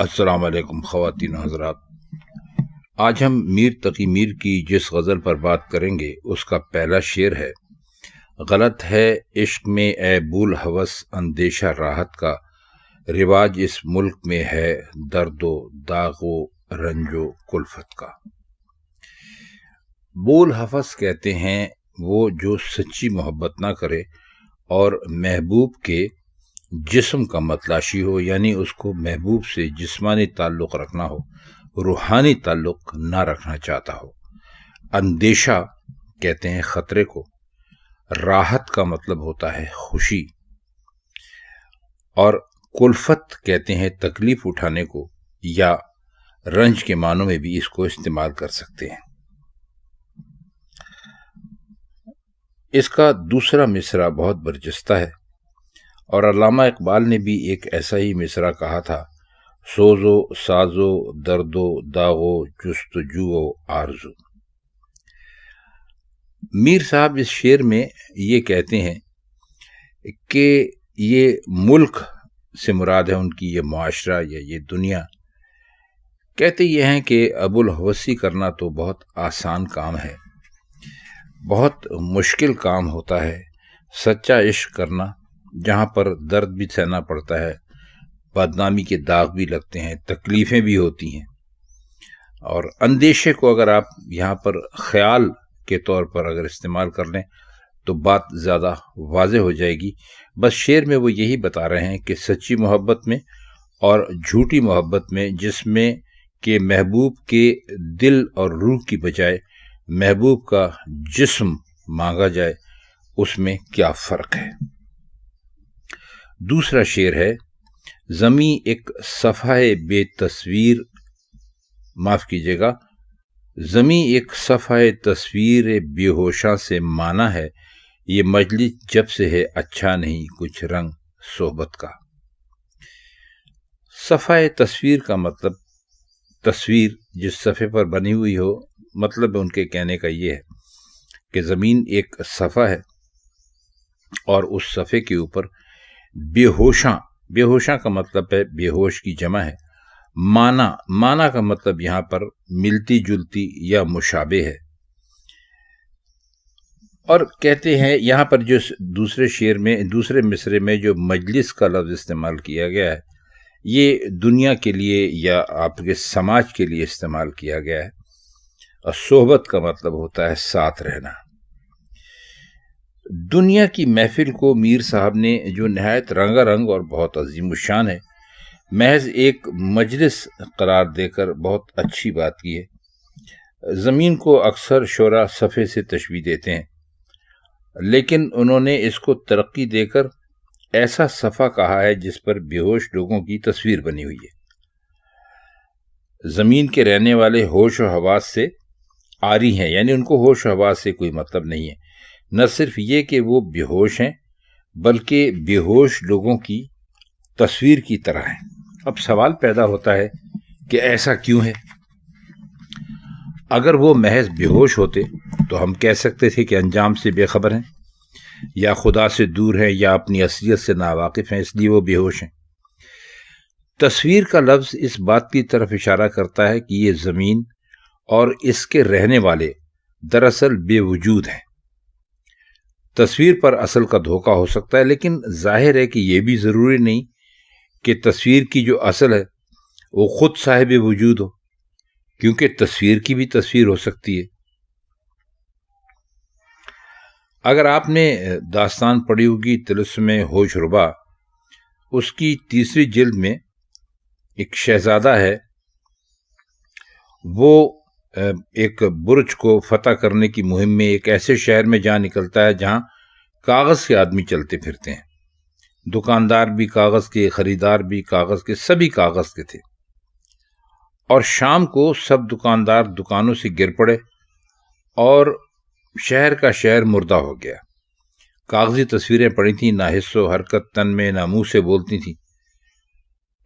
السلام علیکم خواتین و حضرات. آج ہم میر تقی میر کی جس غزل پر بات کریں گے اس کا پہلا شعر ہے: غلط ہے عشق میں اے بول ہوس اندیشہ راحت کا، رواج اس ملک میں ہے درد و داغ و رنج و کلفت کا. بول ہوس کہتے ہیں وہ جو سچی محبت نہ کرے اور محبوب کے جسم کا متلاشی ہو، یعنی اس کو محبوب سے جسمانی تعلق رکھنا ہو، روحانی تعلق نہ رکھنا چاہتا ہو. اندیشہ کہتے ہیں خطرے کو، راحت کا مطلب ہوتا ہے خوشی، اور کلفت کہتے ہیں تکلیف اٹھانے کو، یا رنج کے معنوں میں بھی اس کو استعمال کر سکتے ہیں. اس کا دوسرا مصرع بہت برجستہ ہے، اور علامہ اقبال نے بھی ایک ایسا ہی مصرع کہا تھا: سوزو سازو دردو داغو جستجو و آرزو. میر صاحب اس شعر میں یہ کہتے ہیں کہ یہ ملک سے مراد ہے ان کی یہ معاشرہ یا یہ دنیا. کہتے یہ ہیں کہ ابوالہوسی کرنا تو بہت آسان کام ہے، بہت مشکل کام ہوتا ہے سچا عشق کرنا، جہاں پر درد بھی سہنا پڑتا ہے، بدنامی کے داغ بھی لگتے ہیں، تکلیفیں بھی ہوتی ہیں. اور اندیشے کو اگر آپ یہاں پر خیال کے طور پر اگر استعمال کر لیں تو بات زیادہ واضح ہو جائے گی. بس شعر میں وہ یہی بتا رہے ہیں کہ سچی محبت میں اور جھوٹی محبت میں، جس میں کہ محبوب کے دل اور روح کی بجائے محبوب کا جسم مانگا جائے، اس میں کیا فرق ہے. دوسرا شعر ہے: زمیں ایک صفحہ بے تصویر، معاف کیجیے گا، زمیں ایک صفحہ تصویر بے ہوشاں سے مانا ہے، یہ مجلس جب سے ہے اچھا نہیں کچھ رنگ صحبت کا. صفحہ تصویر کا مطلب تصویر جس صفحے پر بنی ہوئی ہو، مطلب ان کے کہنے کا یہ ہے کہ زمین ایک صفحہ ہے اور اس صفحے کے اوپر بے ہوشاں کا مطلب ہے بے ہوش کی جمع ہے. مانا کا مطلب یہاں پر ملتی جلتی یا مشابہ ہے. اور کہتے ہیں یہاں پر جو دوسرے شعر میں دوسرے مصرے میں جو مجلس کا لفظ استعمال کیا گیا ہے، یہ دنیا کے لیے یا آپ کے سماج کے لیے استعمال کیا گیا ہے، اور صحبت کا مطلب ہوتا ہے ساتھ رہنا. دنیا کی محفل کو میر صاحب نے جو نہایت رنگا رنگ اور بہت عظیم الشان ہے، محض ایک مجلس قرار دے کر بہت اچھی بات کی ہے. زمین کو اکثر شعراء صفحے سے تشبیہ دیتے ہیں، لیکن انہوں نے اس کو ترقی دے کر ایسا صفحہ کہا ہے جس پر بے ہوش لوگوں کی تصویر بنی ہوئی ہے. زمین کے رہنے والے ہوش و حواس سے عاری ہیں، یعنی ان کو ہوش و حواس سے کوئی مطلب نہیں ہے. نہ صرف یہ کہ وہ بے ہوش ہیں، بلکہ بے ہوش لوگوں کی تصویر کی طرح ہیں. اب سوال پیدا ہوتا ہے کہ ایسا کیوں ہے؟ اگر وہ محض بے ہوش ہوتے تو ہم کہہ سکتے تھے کہ انجام سے بے خبر ہیں، یا خدا سے دور ہیں، یا اپنی اصلیت سے ناواقف ہیں، اس لیے وہ بے ہوش ہیں. تصویر کا لفظ اس بات کی طرف اشارہ کرتا ہے کہ یہ زمین اور اس کے رہنے والے دراصل بے وجود ہیں. تصویر پر اصل کا دھوکہ ہو سکتا ہے، لیکن ظاہر ہے کہ یہ بھی ضروری نہیں کہ تصویر کی جو اصل ہے وہ خود صاحب وجود ہو، کیونکہ تصویر کی بھی تصویر ہو سکتی ہے. اگر آپ نے داستان پڑھی ہوگی طلسم ہوش ربا، اس کی تیسری جلد میں ایک شہزادہ ہے، وہ ایک برج کو فتح کرنے کی مہم میں ایک ایسے شہر میں جا نکلتا ہے جہاں کاغذ کے آدمی چلتے پھرتے ہیں. دکاندار بھی کاغذ کے، خریدار بھی کاغذ کے، سبھی کاغذ کے تھے. اور شام کو سب دکاندار دکانوں سے گر پڑے اور شہر کا شہر مردہ ہو گیا. کاغذی تصویریں پڑی تھیں، نہ حس و حرکت تن میں، نہ منہ سے بولتی تھیں.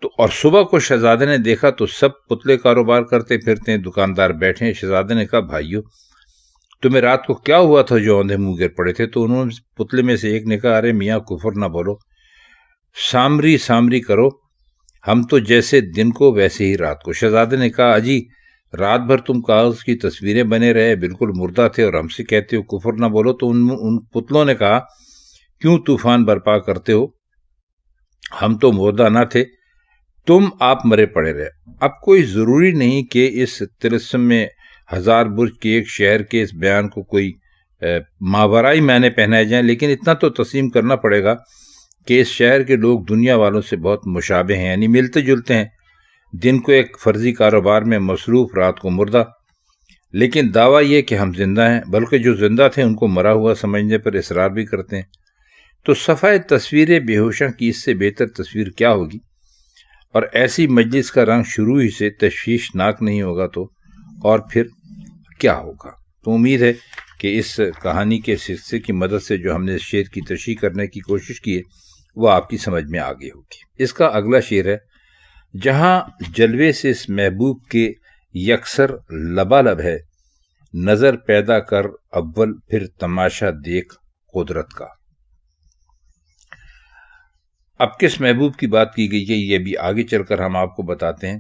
تو اور صبح کو شہزادے نے دیکھا تو سب پتلے کاروبار کرتے پھرتے ہیں، دکاندار بیٹھے ہیں. شہزادے نے کہا: بھائیو، تمہیں رات کو کیا ہوا تھا جو اوندھے منہ گر پڑے تھے؟ تو انہوں نے پتلے میں سے ایک نے کہا: ارے میاں کفر نہ بولو، سامری کرو، ہم تو جیسے دن کو ویسے ہی رات کو۔ شہزادے نے کہا اجی رات بھر تم کاغذ کی تصویریں بنے رہے، بالکل مردہ تھے، اور ہم سے کہتے ہو کفر نہ بولو۔ تو ان پتلوں نے کہا کیوں طوفان برپا کرتے ہو، ہم تو مردہ نہ تھے، تم آپ مرے پڑے رہے۔ اب کوئی ضروری نہیں کہ اس طلسم میں ہزار برج کے ایک شہر کے اس بیان کو کوئی ماورائی معنی پہنائے جائیں، لیکن اتنا تو تسلیم کرنا پڑے گا کہ اس شہر کے لوگ دنیا والوں سے بہت مشابہ ہیں، یعنی ملتے جلتے ہیں، دن کو ایک فرضی کاروبار میں مصروف، رات کو مردہ۔ لیکن دعویٰ یہ کہ ہم زندہ ہیں، بلکہ جو زندہ تھے ان کو مرا ہوا سمجھنے پر اصرار بھی کرتے ہیں۔ تو صفحہ تصویر بے ہوشاں کی اس سے بہتر تصویر کیا ہوگی؟ اور ایسی مجلس کا رنگ شروع ہی سے تشویشناک نہیں ہوگا تو اور پھر کیا ہوگا؟ تو امید ہے کہ اس کہانی کے حصے کی مدد سے جو ہم نے اس شعر کی تشریح کرنے کی کوشش کی ہے وہ آپ کی سمجھ میں آ گئی ہوگی۔ اس کا اگلا شعر ہے، جہاں جلوے سے اس محبوب کے یکسر لبالب ہے، نظر پیدا کر اول پھر تماشا دیکھ قدرت کا۔ اب کس محبوب کی بات کی گئی ہے یہ بھی آگے چل کر ہم آپ کو بتاتے ہیں۔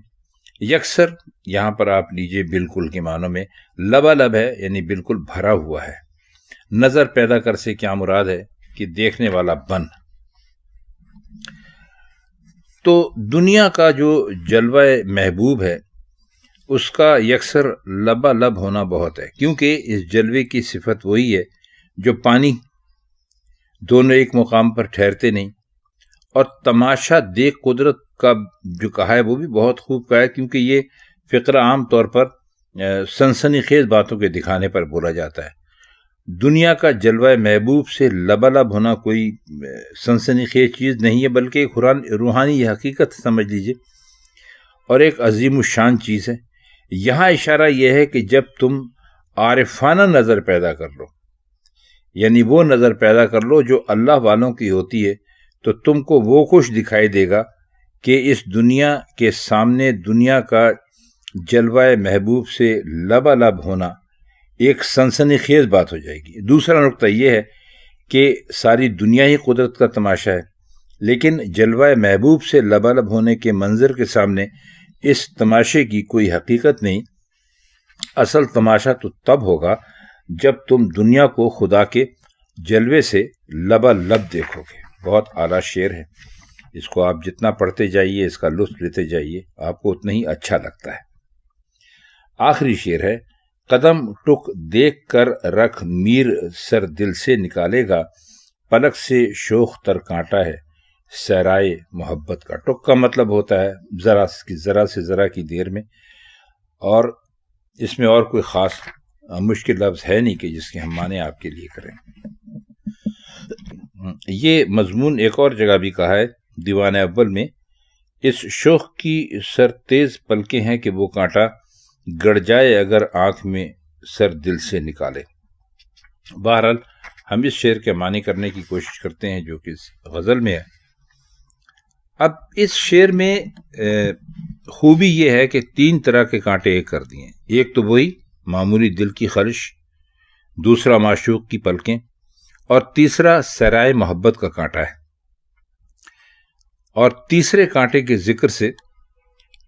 یکسر یہاں پر آپ لیجئے بالکل کے معنوں میں، لبالب ہے یعنی بالکل بھرا ہوا ہے، نظر پیدا کر سے کیا مراد ہے کہ دیکھنے والا بن۔ تو دنیا کا جو جلوہ محبوب ہے اس کا یکسر لبالب ہونا بہت ہے، کیونکہ اس جلوے کی صفت وہی ہے جو پانی، دونوں ایک مقام پر ٹھہرتے نہیں۔ اور تماشا دیکھ قدرت کا جو کہا ہے وہ بھی بہت خوب کہا ہے، کیونکہ یہ فقرہ عام طور پر سنسنی خیز باتوں کے دکھانے پر بولا جاتا ہے۔ دنیا کا جلوہ محبوب سے لبالب ہونا کوئی سنسنی خیز چیز نہیں ہے، بلکہ ایک روحانی حقیقت سمجھ لیجئے، اور ایک عظیم الشان چیز ہے۔ یہاں اشارہ یہ ہے کہ جب تم عارفانہ نظر پیدا کر لو، یعنی وہ نظر پیدا کر لو جو اللہ والوں کی ہوتی ہے، تو تم کو وہ کچھ دکھائی دے گا کہ اس دنیا کے سامنے دنیا کا جلوہ محبوب سے لبالب ہونا ایک سنسنی خیز بات ہو جائے گی۔ دوسرا نقطہ یہ ہے کہ ساری دنیا ہی قدرت کا تماشا ہے، لیکن جلوہ محبوب سے لبالب ہونے کے منظر کے سامنے اس تماشے کی کوئی حقیقت نہیں۔ اصل تماشا تو تب ہوگا جب تم دنیا کو خدا کے جلوے سے لبالب دیکھو گے۔ بہت اعلیٰ شعر ہے، اس کو آپ جتنا پڑھتے جائیے، اس کا لطف لیتے جائیے، آپ کو اتنا ہی اچھا لگتا ہے۔ آخری شعر ہے، قدم ٹک دیکھ کر رکھ میر سر دل سے نکالے گا، پلک سے شوخ تر کانٹا ہے سیرائے محبت کا۔ ٹک کا مطلب ہوتا ہے ذرا سے ذرا کی دیر میں، اور اس میں اور کوئی خاص مشکل لفظ ہے نہیں کہ جس کے ہم معنی آپ کے لیے کریں۔ یہ مضمون ایک اور جگہ بھی کہا ہے دیوان اول میں، اس شوخ کی سر تیز پلکیں ہیں کہ وہ کانٹا گڑ جائے اگر آنکھ میں سر دل سے نکالے۔ بہرحال ہم اس شعر کے معنی کرنے کی کوشش کرتے ہیں جو کہ غزل میں ہے۔ اب اس شعر میں خوبی یہ ہے کہ 3 طرح کے کانٹے ایک کر دیے ہیں۔ ایک تو وہی معمولی دل کی خلش، دوسرا معشوق کی پلکیں، اور تیسرا سرائے محبت کا کانٹا ہے۔ اور تیسرے کانٹے کے ذکر سے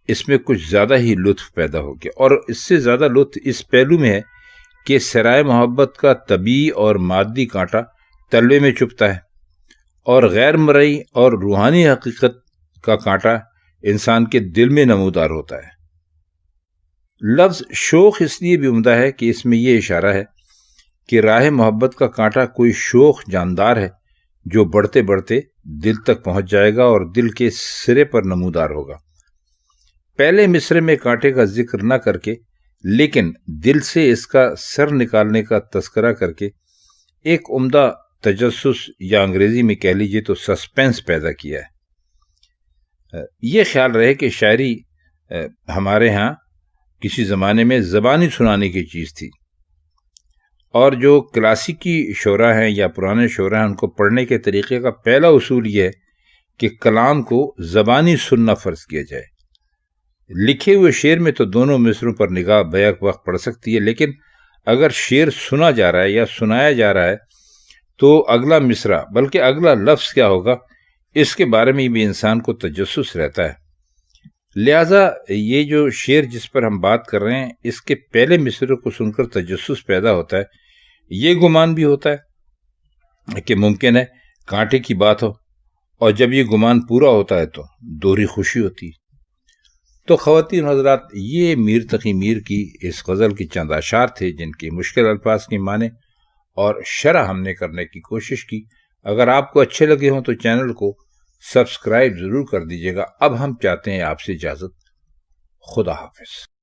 اس میں کچھ زیادہ ہی لطف پیدا ہو گیا، اور اس سے زیادہ لطف اس پہلو میں ہے کہ سرائے محبت کا طبیعی اور مادی کانٹا تلوے میں چپتا ہے، اور غیر مرئی اور روحانی حقیقت کا کانٹا انسان کے دل میں نمودار ہوتا ہے۔ لفظ شوخ اس لیے بھی عمدہ ہے کہ اس میں یہ اشارہ ہے کہ راہ محبت کا کانٹا کوئی شوخ جاندار ہے جو بڑھتے بڑھتے دل تک پہنچ جائے گا اور دل کے سرے پر نمودار ہوگا۔ پہلے مصرے میں کانٹے کا ذکر نہ کر کے لیکن دل سے اس کا سر نکالنے کا تذکرہ کر کے ایک عمدہ تجسس یا انگریزی میں کہہ لیجیے تو سسپینس پیدا کیا ہے۔ یہ خیال رہے کہ شاعری ہمارے ہاں کسی زمانے میں زبانی سنانے کی چیز تھی، اور جو کلاسیکی شعراء ہیں یا پرانے شعراء ہیں ان کو پڑھنے کے طریقے کا پہلا اصول یہ ہے کہ کلام کو زبانی سننا فرض کیا جائے۔ لکھے ہوئے شعر میں تو دونوں مصروں پر نگاہ بیک وقت پڑ سکتی ہے، لیکن اگر شعر سنا جا رہا ہے یا سنایا جا رہا ہے تو اگلا مصرع بلکہ اگلا لفظ کیا ہوگا اس کے بارے میں بھی انسان کو تجسس رہتا ہے۔ لہذا یہ جو شعر جس پر ہم بات کر رہے ہیں، اس کے پہلے مصرے کو سن کر تجسس پیدا ہوتا ہے، یہ گمان بھی ہوتا ہے کہ ممکن ہے کانٹے کی بات ہو، اور جب یہ گمان پورا ہوتا ہے تو دوہری خوشی ہوتی ہے۔ تو خواتین حضرات، یہ میر تقی میر کی اس غزل کی چند اشعار تھے جن کے مشکل الفاظ کی معنی اور شرح ہم نے کرنے کی کوشش کی۔ اگر آپ کو اچھے لگے ہوں تو چینل کو سبسکرائب ضرور کر دیجیے گا۔ اب ہم چاہتے ہیں آپ سے اجازت۔ خدا حافظ۔